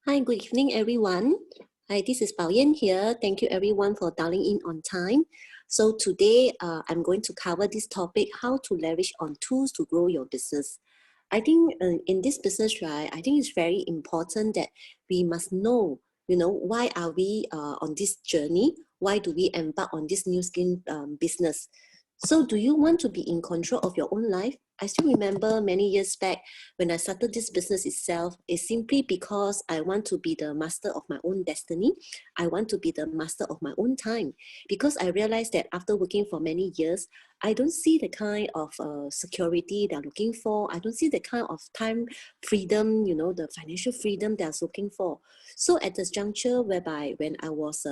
Hi, good evening, everyone. Hi, this is Bao Yan here. Thank you, everyone, for dialing in on time. So today, I'm going to cover this topic, how to leverage on tools to grow your business. I think in this business, right, I think it's very important that we must know, why are we on this journey? Why do we embark on this new skin business? So do you want to be in control of your own life? I still remember many years back when I started this business itself, it's simply because I want to be the master of my own destiny. I want to be the master of my own time. Because I realized that after working for many years, I don't see the kind of security they're looking for. I don't see the kind of time freedom, the financial freedom they're looking for. So at this juncture whereby when I was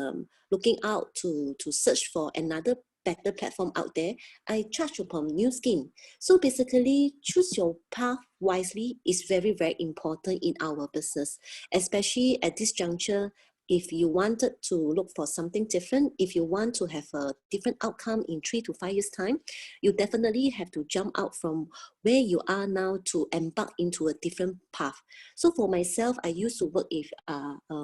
looking out to search for another better platform out there, I charged upon Nu Skin. So basically, choose your path wisely is very, very important in our business, especially at this juncture. If you wanted to look for something different, if you want to have a different outcome in 3 to 5 years' time, you definitely have to jump out from where you are now to embark into a different path. So for myself, I used to work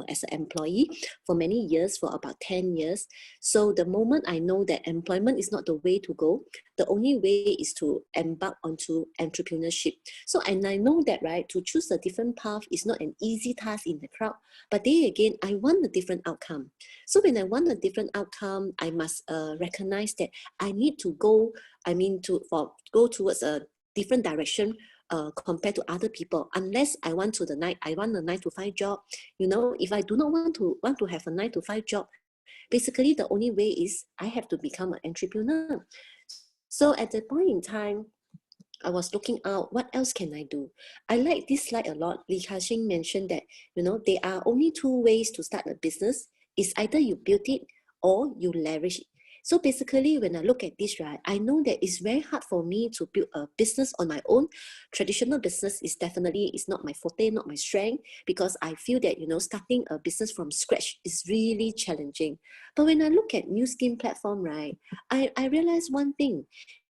as an employee for many years, for about 10 years. So the moment I know that employment is not the way to go, the only way is to embark onto entrepreneurship. So, and I know that, right, to choose a different path is not an easy task in the crowd, but then again, I want a different outcome. So when I want a different outcome, I must recognize that I need to go, go towards a different direction compared to other people. Unless I want a 9 to 5 job. If I do not want to have a 9 to 5 job, basically the only way is I have to become an entrepreneur. So at that point in time, I was looking out, what else can I do? I like this slide a lot. Li Ka-shing mentioned that, there are only two ways to start a business. It's either you build it or you leverage it. So basically, when I look at this, right, I know that it's very hard for me to build a business on my own. Traditional business is not my forte, not my strength, because I feel that, starting a business from scratch is really challenging. But when I look at Nu Skin platform, right, I realize one thing.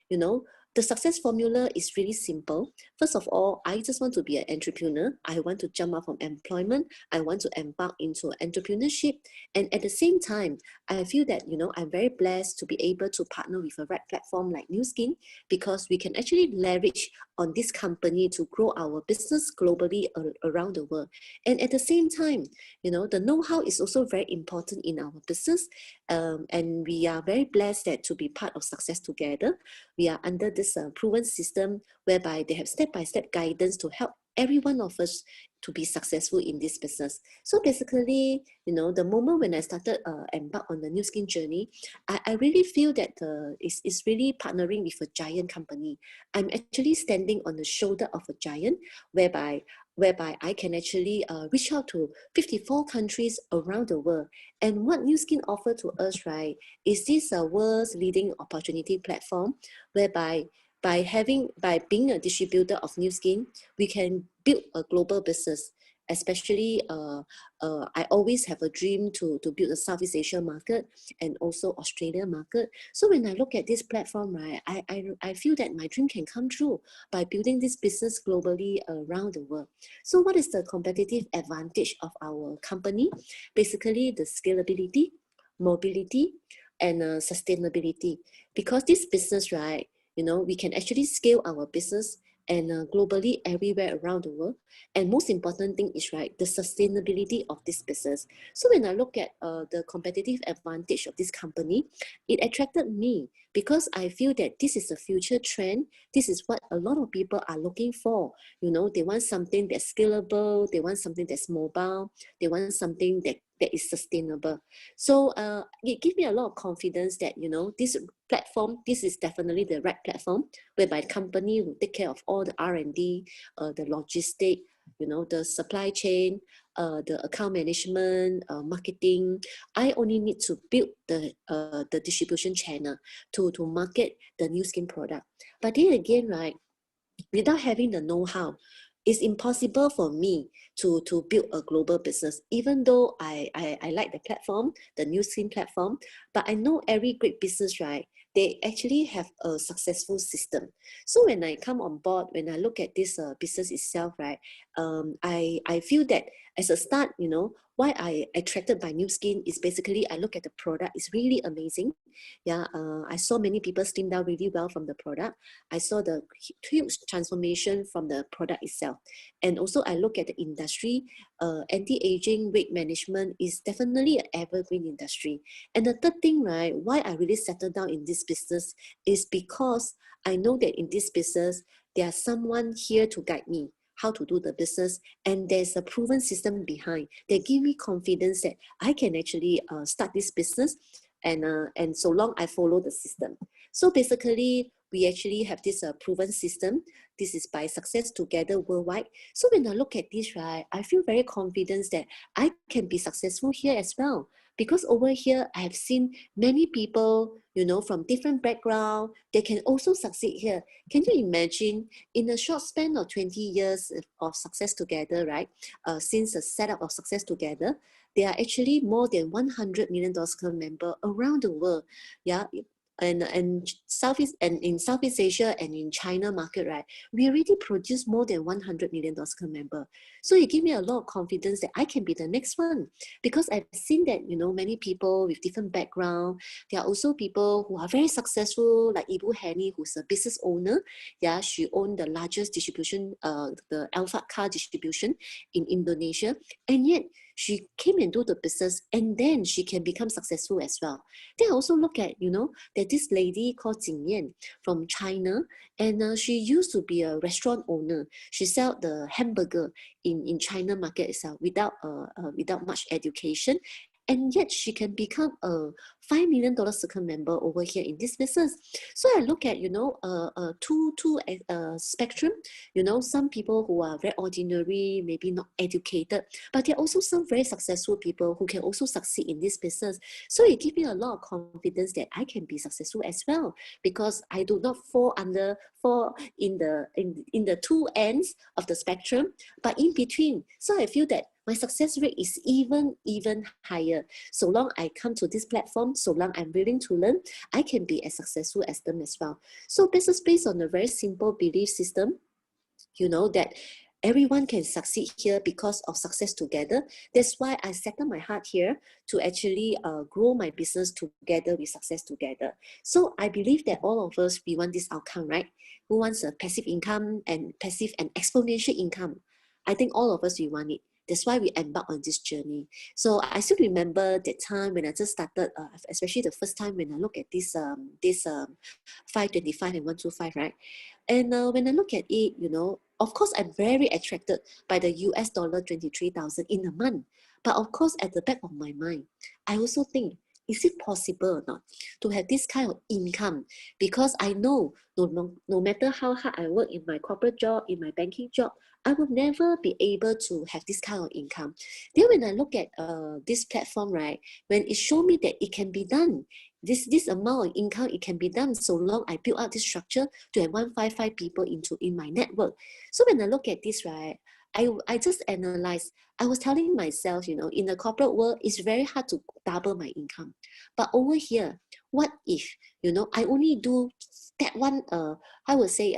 You know, the success formula is really simple. First of all, I just want to be an entrepreneur. I want to jump out from employment. I want to embark into entrepreneurship. And at the same time, I feel that, I'm very blessed to be able to partner with a right platform like Nu Skin, because we can actually leverage on this company to grow our business globally around the world. And at the same time, the know-how is also very important in our business. And we are very blessed that to be part of Success Together. We are under this proven system whereby they have step-by-step guidance to help every one of us to be successful in this business. So basically, the moment when I started embark on the Nu Skin journey, I really feel that it's really partnering with a giant company. I'm actually standing on the shoulder of a giant, whereby I can actually reach out to 54 countries around the world. And what Nu Skin offer to us, right, is this world's leading opportunity platform, whereby by being a distributor of Nu Skin, we can build a global business. Especially, I always have a dream to build a Southeast Asia market and also Australia market. So when I look at this platform, right, I feel that my dream can come true by building this business globally around the world. So what is the competitive advantage of our company? Basically, the scalability, mobility, and sustainability. Because this business, right, we can actually scale our business and globally everywhere around the world. And most important thing is, right, the sustainability of this business. So when I look at the competitive advantage of this company, it attracted me because I feel that this is a future trend. This is what a lot of people are looking for. They want something that's scalable. They want something that's mobile. They want something that is sustainable. So it gives me a lot of confidence that, this platform, this is definitely the right platform, whereby the company will take care of all the R&D, the logistic, the supply chain, the account management, marketing. I only need to build the distribution channel to market the Nu Skin product. But then again, right, without having the know-how, it's impossible for me to build a global business, even though I like the platform, the Nu Skin platform. But I know every great business, right, they actually have a successful system. So when I come on board, when I look at this business itself, right, I feel that as a start, you know, why I attracted by Nu Skin is basically I look at the product, it's really amazing. Yeah, I saw many people slim down really well from the product. I saw the huge transformation from the product itself. And also I look at the industry, anti-aging, weight management is definitely an evergreen industry. And the third thing, right, why I really settled down in this business is because I know that in this business, there's someone here to guide me how to do the business, and there's a proven system behind that give me confidence that I can actually start this business, and so long I follow the system. So basically, we actually have this proven system. This is by Success Together Worldwide. So when I look at this, right, I feel very confident that I can be successful here as well. Because over here, I have seen many people, you know, from different background, they can also succeed here. Can you imagine in a short span of 20 years of Success Together, right? Since the setup of Success Together, there are actually more than $100 million member around the world. Yeah, and Southeast and in Southeast Asia and in China market, right, we already produce more than $100 million member. So it gave me a lot of confidence that I can be the next one, because I've seen that, you know, many people with different background. There are also people who are very successful, like Ibu Hani, who's a business owner. Yeah, she owned the largest distribution, the Alphard car distribution in Indonesia, and yet she came and do the business, and then she can become successful as well. Then I also look at, you know, that this lady called Jing Yan from China, and she used to be a restaurant owner. She sell the hamburger in China market itself without much education. And yet she can become a $5 million circle member over here in this business. So I look at, you know, two spectrum. You know, some people who are very ordinary, maybe not educated, but there are also some very successful people who can also succeed in this business. So it gives me a lot of confidence that I can be successful as well, because I do not fall in the two ends of the spectrum, but in between. So I feel that my success rate is even higher. So long I come to this platform, so long I'm willing to learn, I can be as successful as them as well. So business based on a very simple belief system, you know, that everyone can succeed here because of Success Together. That's why I set up my heart here to actually grow my business together with Success Together. So I believe that all of us, we want this outcome, right? Who wants a passive income and passive and exponential income? I think all of us, we want it. That's why we embark on this journey. So I still remember that time when I just started, especially the first time when I look at this 525 and 125, right? And when I look at it, you know, of course, I'm very attracted by the US dollar 23,000 in a month. But of course, at the back of my mind, I also think, is it possible or not to have this kind of income? Because I know no matter how hard I work in my corporate job, in my banking job, I will never be able to have this kind of income. Then when I look at this platform, right, when it showed me that it can be done, this amount of income, it can be done so long I build out this structure to have 155 people in my network. So when I look at this, right, I just analyze. I was telling myself, you know, in the corporate world, it's very hard to double my income. But over here, what if, you know, I only do that one, I would say,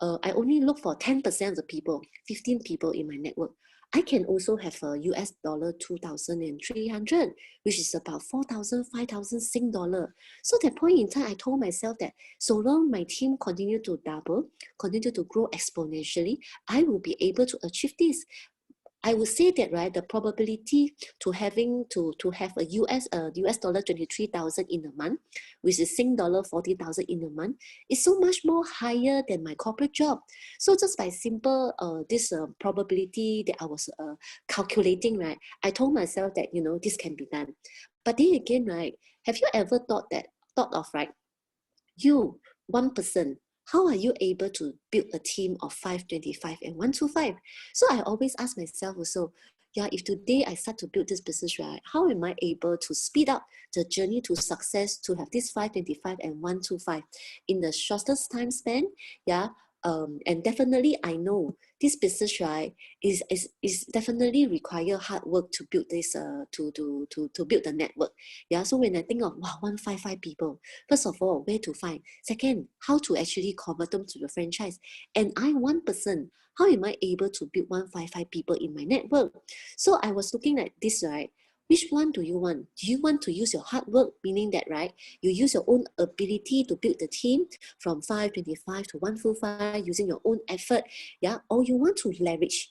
I only look for 10% of the people, 15 people in my network. I can also have a US dollar 2,300, which is about 4,000, 5,000 Sing dollar. So at that point in time, I told myself that so long my team continue to double, continue to grow exponentially, I will be able to achieve this. I would say that, right, the probability to having to have a US dollar 23,000 in a month, which is Sing dollar 40,000 in a month, is so much more higher than my corporate job. So just by simple this probability that I was calculating, right, I told myself that, you know, this can be done. But then again, right, have you ever thought of, right, you, one person, how are you able to build a team of 525 and 125? So I always ask myself also, yeah, if today I start to build this business, right, how am I able to speed up the journey to success to have this 525 and 125 in the shortest time span? Yeah, And definitely I know this business, right, is definitely require hard work to build this to build the network. Yeah, so when I think of wow, 155 people, first of all, where to find? Second, how to actually convert them to the franchise? And I one person, how am I able to build 155 people in my network? So I was looking at this, right? Which one do you want? Do you want to use your hard work, meaning that, right, you use your own ability to build the team from 525 to 145 using your own effort, yeah, or you want to leverage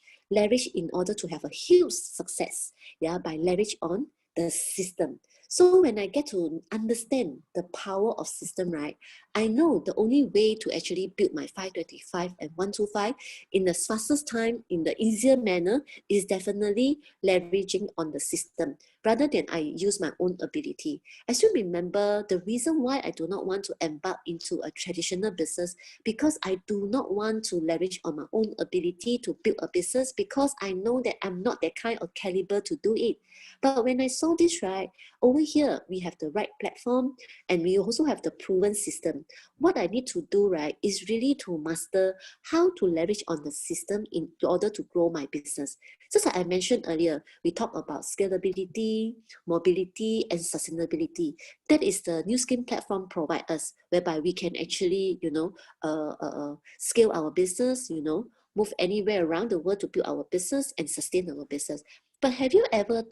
in order to have a huge success, yeah, by leverage on the system. So when I get to understand the power of system, right, I know the only way to actually build my 525 and 125 in the fastest time, in the easier manner, is definitely leveraging on the system rather than I use my own ability. I still remember the reason why I do not want to embark into a traditional business, because I do not want to leverage on my own ability to build a business, because I know that I'm not that kind of caliber to do it. But when I saw this, right, over here, we have the right platform and we also have the proven system. What I need to do, right, is really to master how to leverage on the system in order to grow my business. Just like I mentioned earlier, we talk about scalability, mobility, and sustainability. That is the Nu Skin platform provide us, whereby we can actually, scale our business, move anywhere around the world to build our business and sustain our business. But have you ever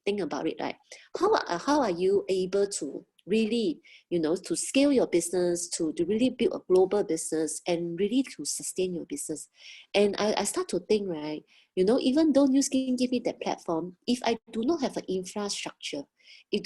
think about it, right? How are you able to really, to scale your business, to really build a global business and really to sustain your business? And I start to think, right, even though Nu Skin give me that platform, if I do not have an infrastructure, if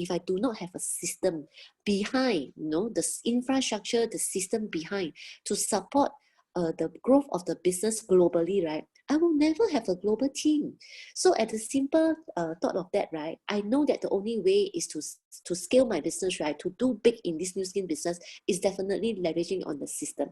I do not have a system behind, the infrastructure, the system behind to support the growth of the business globally, right, I will never have a global team. So at the simple thought of that, right, I know that the only way is to scale my business, right, to do big in this Nu Skin business is definitely leveraging on the system.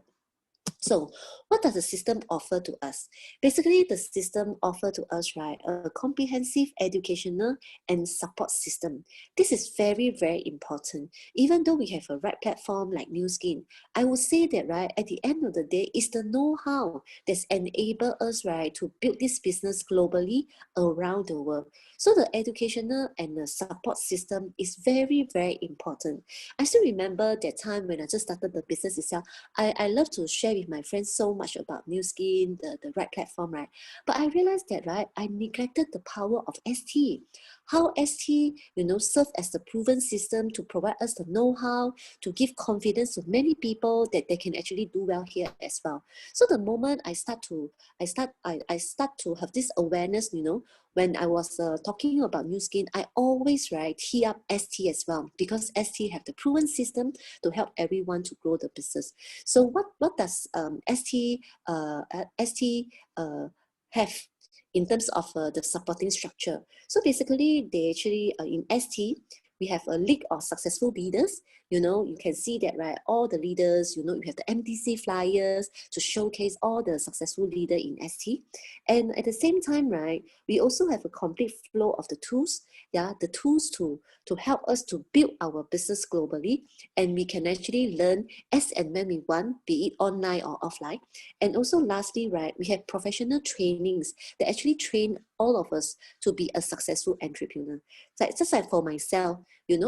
So what does the system offer to us? Basically, the system offer to us, right, a comprehensive educational and support system. This is very, very important. Even though we have a right platform like Nu Skin, I would say that, right, at the end of the day, it's the know-how that's enabled us, right, to build this business globally around the world. So the educational and the support system is very, very important. I still remember that time when I just started the business itself. I love to share with my friends so much about Nu Skin, the right platform, right? But I realized that, right, I neglected the power of ST. How ST, serve as the proven system to provide us the know-how, to give confidence to many people that they can actually do well here as well. So the moment I start to have this awareness, when I was talking about Nu Skin, I always, right, tee up ST as well, because ST have the proven system to help everyone to grow the business. So what does ST have in terms of the supporting structure? So basically, they actually in ST, we have a league of successful leaders. You can see that, right, all the leaders, you have the MTC flyers to showcase all the successful leader in ST. And at the same time, right, we also have a complete flow of the tools, the tools to help us to build our business globally. And we can actually learn as and when we want, be it online or offline. And also lastly, right, we have professional trainings that actually train all of us to be a successful entrepreneur. So just like for myself,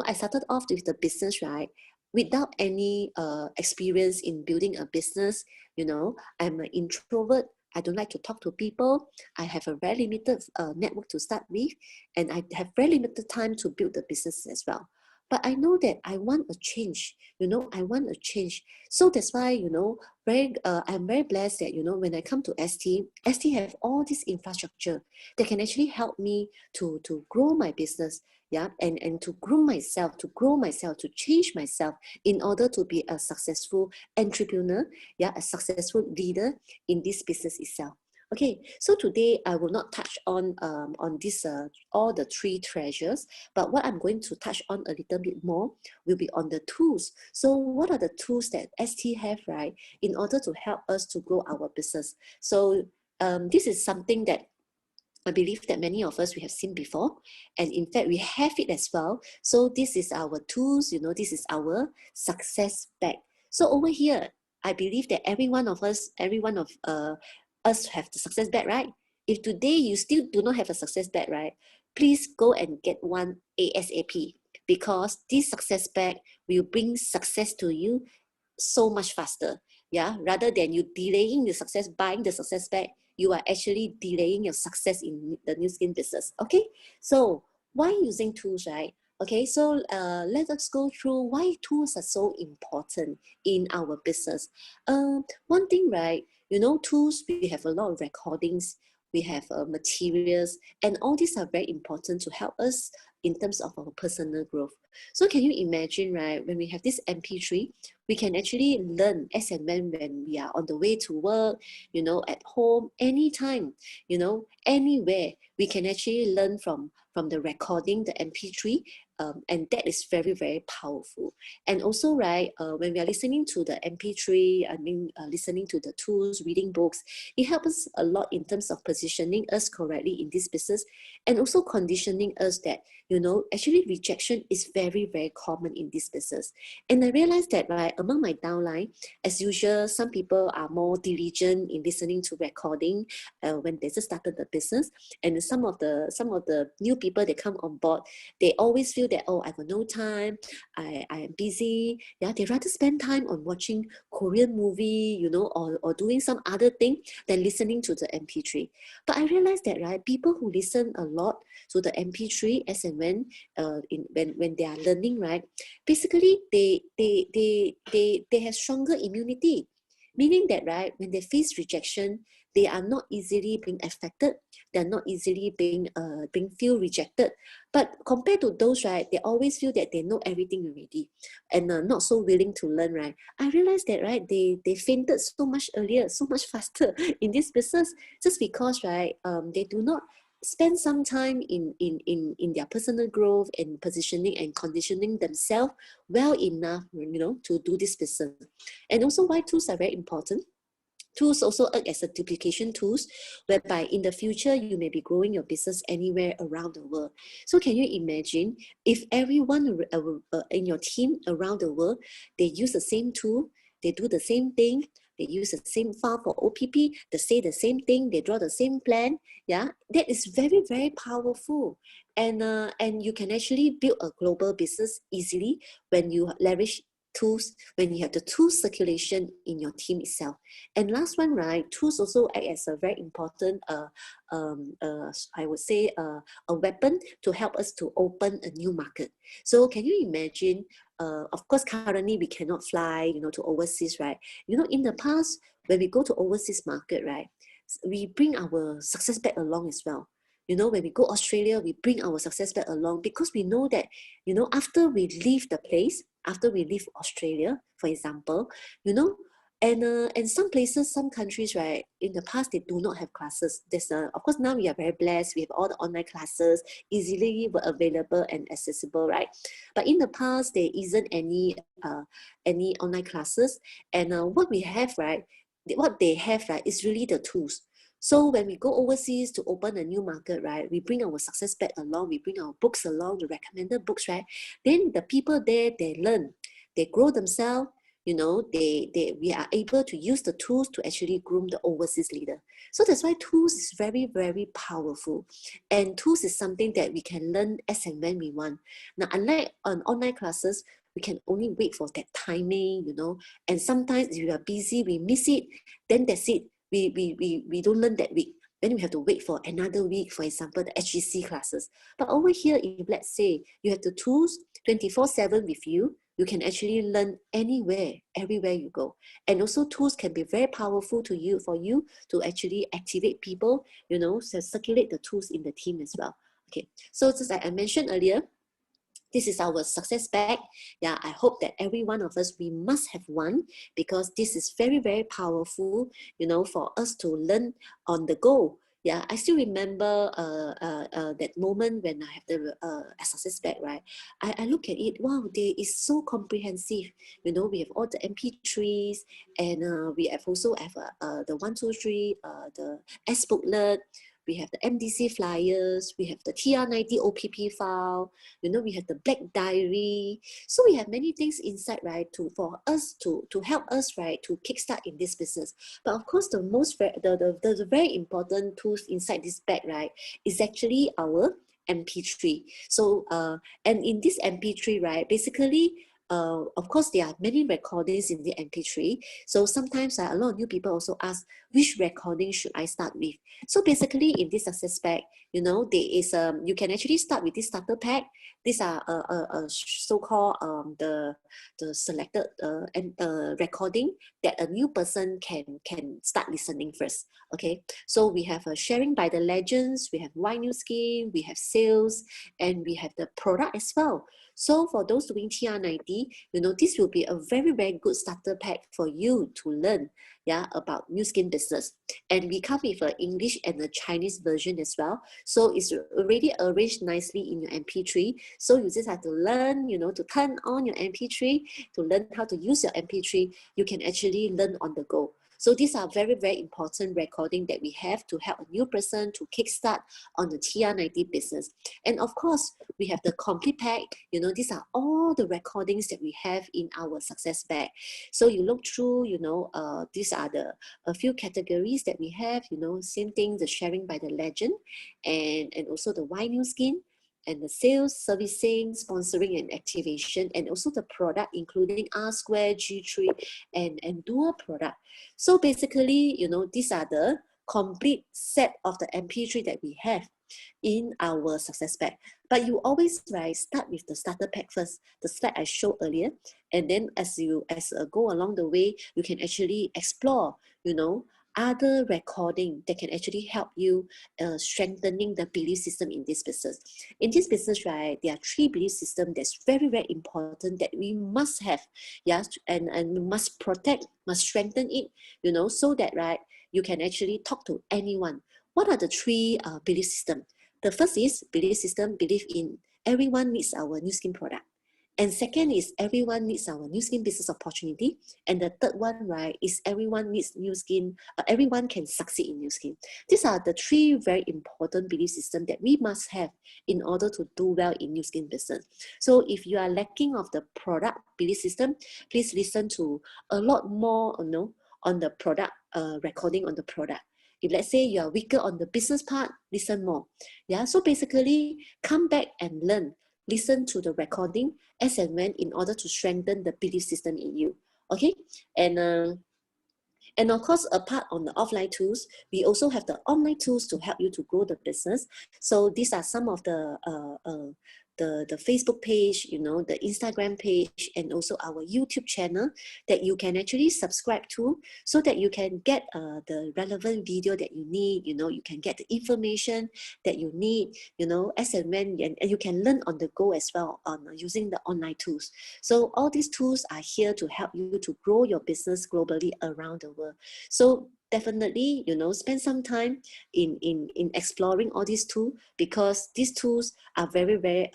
I started off with the business, right, without any experience in building a business. I'm an introvert. I don't like to talk to people. I have a very limited network to start with, and I have very limited time to build the business as well. But I know that I want a change. I want a change. So that's why, I'm very blessed that, when I come to ST have all this infrastructure that can actually help me to grow my business, and to groom myself, to change myself in order to be a successful entrepreneur, a successful leader in this business itself. Okay, so today I will not touch on this all the three treasures, but what I'm going to touch on a little bit more will be on the tools. So what are the tools that ST have, right, in order to help us to grow our business? So this is something that I believe that many of us, we have seen before, and in fact we have it as well. So this is our tools, this is our success bag. So over here, I believe that every one of us have the success bag, right? If today you still do not have a success bag, right, please go and get one ASAP, because this success bag will bring success to you so much faster. Yeah, rather than you delaying the success, buying the success bag, you are actually delaying your success in the Nu Skin business. Okay, so why using tools, right? Okay, so let us go through why tools are so important in our business. One thing, right? You know, tools, we have a lot of recordings, we have materials, and all these are very important to help us in terms of our personal growth. So can you imagine, right, when we have this MP3, we can actually learn as and when we are on the way to work, you know, at home, anytime, you know, anywhere. We can actually learn from the recording, the MP3, and that is very, very powerful. And also, right, when we are listening to the MP3, I mean, listening to the tools, reading books, it helps us a lot in terms of positioning us correctly in this business, and also conditioning us that, you know, actually rejection is very, very common in this business. And I realized that, right, among my downline, as usual, some people are more diligent in listening to recording when they just started the business, and some of the new people that come on board, they always feel that, oh, I got no time, I am busy. Yeah, they rather spend time on watching Korean movie, you know, or doing some other thing than listening to the MP3. But I realized that, right, people who listen a lot to the MP3 as and when when they are learning, right, basically they have stronger immunity, meaning that, right, when they face rejection, they are not easily being affected, they're not easily being feel rejected. But compared to those, right, they always feel that they know everything already and not so willing to learn, right, I realized that, right, they fainted so much earlier, so much faster in this business, just because, right, they do not spend some time in their personal growth and positioning and conditioning themselves well enough, you know, to do this business. And also, why tools are very important. Tools also act as a duplication tools, whereby in the future you may be growing your business anywhere around the world. So can you imagine if everyone in your team around the world, they use the same tool, they do the same thing, they use the same file for OPP, they say the same thing, they draw the same plan. Yeah, that is very, very powerful. And you can actually build a global business easily when you leverage tools, when you have the tool circulation in your team itself. And last one, right, tools also act as a very important, I would say, a weapon to help us to open a new market. So can you imagine, of course, currently we cannot fly, you know, to overseas, right? You know, in the past, when we go to overseas market, right, we bring our success back along as well. You know, when we go Australia, we bring our success back along, because we know that, you know, after we leave the place, after we leave Australia, for example, you know, and some places, some countries, right, in the past, they do not have classes. There's of course, now we are very blessed. We have all the online classes easily available and accessible, right? But in the past, there isn't any online classes. And what we have, right, what they have, right, is really the tools. So when we go overseas to open a new market, right, we bring our success back along, we bring our books along, the recommended books, right? Then the people there, they learn, they grow themselves, you know, we are able to use the tools to actually groom the overseas leader. So that's why tools is very, very powerful. And tools is something that we can learn as and when we want. Now, unlike on online classes, we can only wait for that timing, you know, and sometimes if we are busy, we miss it, then that's it. We don't learn that week. Then we have to wait for another week, for example, the HGC classes. But over here, if let's say you have the tools 24/7 with you, you can actually learn anywhere, everywhere you go. And also tools can be very powerful to you, for you to actually activate people, you know, so circulate the tools in the team as well. Okay, so just like I mentioned earlier, this is our success bag. Yeah, I hope that every one of us, we must have one, because this is very, very powerful, you know, for us to learn on the go. Yeah, I still remember that moment when I have the success bag, right? I look at it, wow, they is so comprehensive. You know, we have all the MP3s, and we have also have the 1, 2, 3, the S booklet. we have the MDC flyers, we have the TR90 OPP file, you know, we have the Black Diary. So we have many things inside, right, for us to help us, right, to kickstart in this business. But of course, the very important tools inside this bag, right, is actually our MP3. So, and in this MP3, right, basically, of course, there are many recordings in the MP3. So sometimes a lot of new people also ask, which recording should I start with? So basically, in this success pack, you know, there is you can actually start with this starter pack. These are so-called the selected recording that a new person can start listening first. Okay, so we have sharing by the legends, we have why new skin, we have sales, and we have the product as well. So for those doing TR90, you know, this will be a very, very good starter pack for you to learn, yeah, about Nu Skin business. And we come with an English and a Chinese version as well. So it's already arranged nicely in your MP3. So you just have to learn, you know, to turn on your MP3, to learn how to use your MP3. You can actually learn on the go. So these are very, very important recording that we have to help a new person to kickstart on the TR90 business. And of course, we have the complete pack. You know, these are all the recordings that we have in our success bag. So you look through, you know, these are a few categories that we have, you know, same thing, the sharing by the legend, and also the why new skin, and the sales, servicing, sponsoring, and activation, and also the product, including R Square, G3, and dual product. So basically, you know, these are the complete set of the MP3 that we have in our success pack. But you always, right, start with the starter pack first, the slide I showed earlier, and then as you go along the way, you can actually explore, you know, other recording that can actually help you strengthening the belief system in this business. In this business, right, there are 3 belief systems that's very, very important that we must have, yes, and we must protect, must strengthen it, you know, so that, right, you can actually talk to anyone. What are the 3 belief systems? The first is belief system, belief in everyone needs our Nu Skin product. And second is everyone needs our Nu Skin business opportunity. And the third one, right, is everyone needs Nu Skin, everyone can succeed in Nu Skin. These are the 3 very important belief systems that we must have in order to do well in Nu Skin business. So if you are lacking of the product belief system, please listen to a lot more, you know, on the product, recording on the product. If let's say you are weaker on the business part, listen more. Yeah, so basically come back and learn. Listen to the recording as and when in order to strengthen the belief system in you. Okay, and of course, apart on the offline tools, we also have the online tools to help you to grow the business. So these are some of the Facebook page, you know, the Instagram page, and also our YouTube channel that you can actually subscribe to, so that you can get the relevant video that you need, you know, you can get the information that you need, you know, as and when, and you can learn on the go as well on using the online tools. So all these tools are here to help you to grow your business globally around the world. So definitely, you know, spend some time in exploring all these tools, because these tools are very, very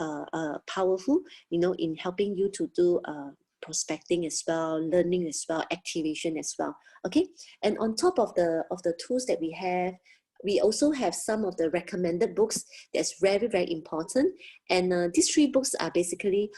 powerful, you know, in helping you to do prospecting as well, learning as well, activation as well. Okay, and on top of the tools that we have, we also have some of the recommended books that's very, very important. And these 3 books are basically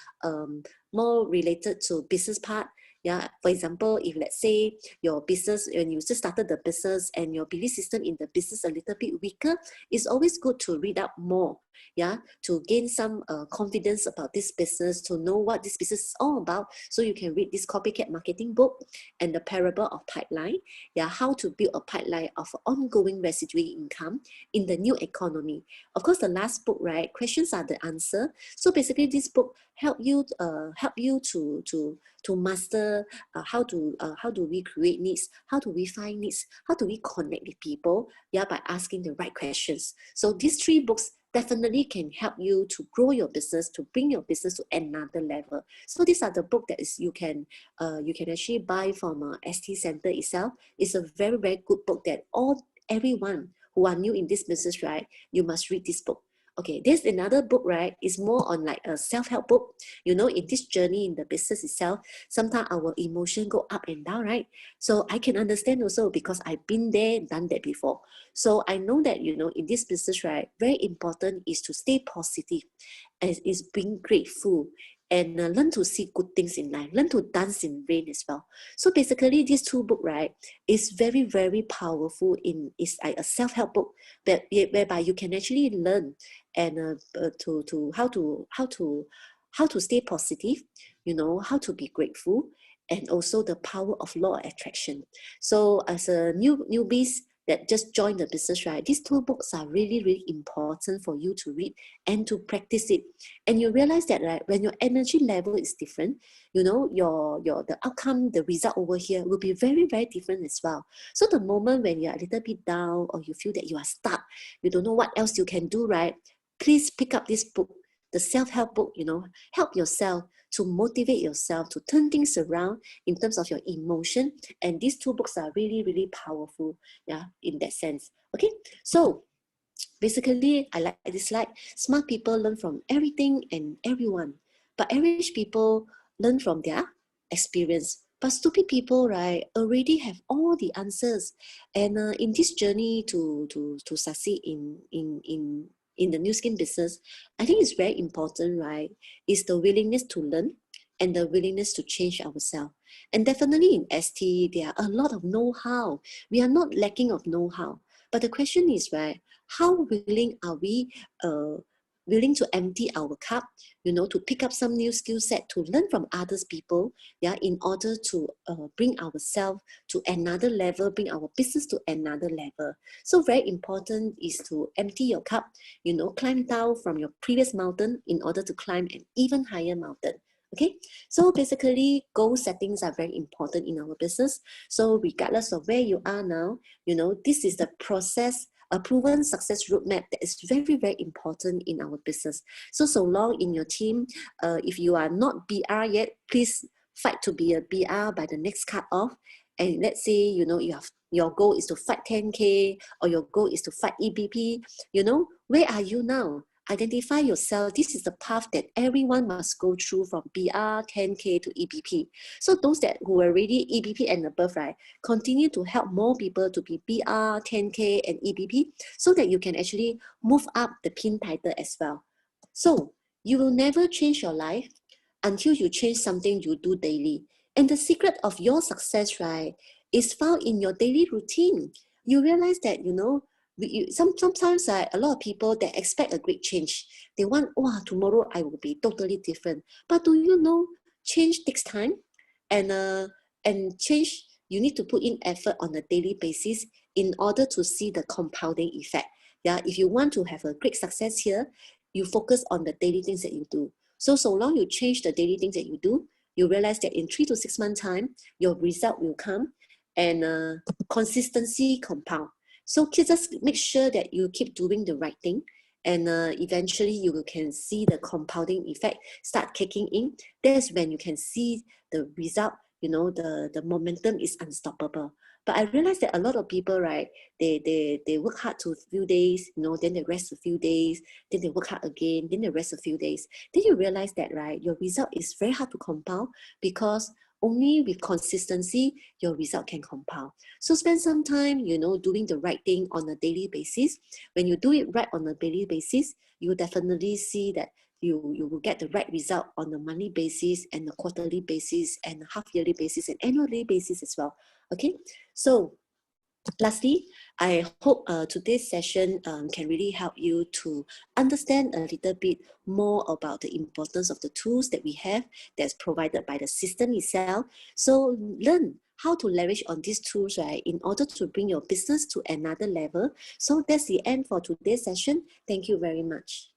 more related to business part. Yeah, for example, if let's say your business, when you just started the business and your belief system in the business a little bit weaker, it's always good to read up more, yeah, to gain some confidence about this business, to know what this business is all about. So you can read this Copycat Marketing book and the Parable of Pipeline, yeah, how to build a pipeline of ongoing residual income in the new economy. Of course, the last book, right, Questions Are the Answer. So basically, this book help you to master how do we create needs, how do we find needs, how do we connect with people, yeah, by asking the right questions. So these 3 books definitely can help you to grow your business, to bring your business to another level. So these are the book that is you can actually buy from ST Center itself. It's a very, very good book that everyone who are new in this business, right, you must read this book. Okay, there's another book, right? It's more on like a self-help book. You know, in this journey in the business itself, sometimes our emotion go up and down, right? So I can understand also because I've been there, done that before. So I know that, you know, in this business, right, very important is to stay positive and is being grateful and learn to see good things in life, learn to dance in rain as well. So basically, these two books, right, is very, very powerful. It's like a self-help book that whereby you can actually learn and to how to stay positive, you know, how to be grateful, and also the power of law of attraction. So as a newbies that just joined the business, right, these two books are really, really important for you to read and to practice it. And you realize that, right, when your energy level is different, you know, the outcome, the result over here will be very, very different as well. So the moment when you're a little bit down or you feel that you are stuck, you don't know what else you can do, right, please pick up this book, the self-help book, you know, help yourself to motivate yourself to turn things around in terms of your emotion. And these two books are really, really powerful, yeah, in that sense. Okay, so basically, I like this slide. Smart people learn from everything and everyone, but average people learn from their experience. But stupid people, right, already have all the answers. And in this journey to succeed in the Nu Skin business, I think it's very important, right, is the willingness to learn and the willingness to change ourselves. And definitely in ST, there are a lot of know-how. We are not lacking of know-how. But the question is, right, how willing are we willing to empty our cup, you know, to pick up some new skill set, to learn from others people, yeah, in order to bring ourselves to another level, bring our business to another level. So very important is to empty your cup, you know, climb down from your previous mountain in order to climb an even higher mountain. Okay, so basically goal settings are very important in our business. So regardless of where you are now, you know, this is the process, a proven success roadmap that is very, very important in our business. So long in your team, if you are not BR yet, please fight to be a BR by the next cut off. And let's say, you know, you have your goal is to fight 10K or your goal is to fight EBP, you know, where are you now? Identify yourself. This is the path that everyone must go through from BR, 10K to EBP. So those that who are already EBP and above, right, continue to help more people to be BR, 10K and EBP so that you can actually move up the pin title as well. So you will never change your life until you change something you do daily. And the secret of your success, right, is found in your daily routine. You realize that, you know, sometimes a lot of people that expect a great change. They want, wow, tomorrow I will be totally different. But do you know, change takes time, and change, you need to put in effort on a daily basis in order to see the compounding effect. Yeah, if you want to have a great success here, you focus on the daily things that you do. So long you change the daily things that you do, you realize that in 3 to 6 months time, your result will come, and consistency compound. So just make sure that you keep doing the right thing, and eventually you can see the compounding effect start kicking in. That's when you can see the result, you know, the momentum is unstoppable. But I realized that a lot of people, right, they work hard to a few days, you know, then they rest a few days, then they work hard again, then they rest a few days. Then you realize that, right, your result is very hard to compound because only with consistency, your result can compound. So spend some time, you know, doing the right thing on a daily basis. When you do it right on a daily basis, you definitely see that you will get the right result on a monthly basis and a quarterly basis and a half-yearly basis and annually basis as well. Okay, so lastly, I hope today's session can really help you to understand a little bit more about the importance of the tools that we have that's provided by the system itself. So learn how to leverage on these tools, right, in order to bring your business to another level. So that's the end for today's session. Thank you very much.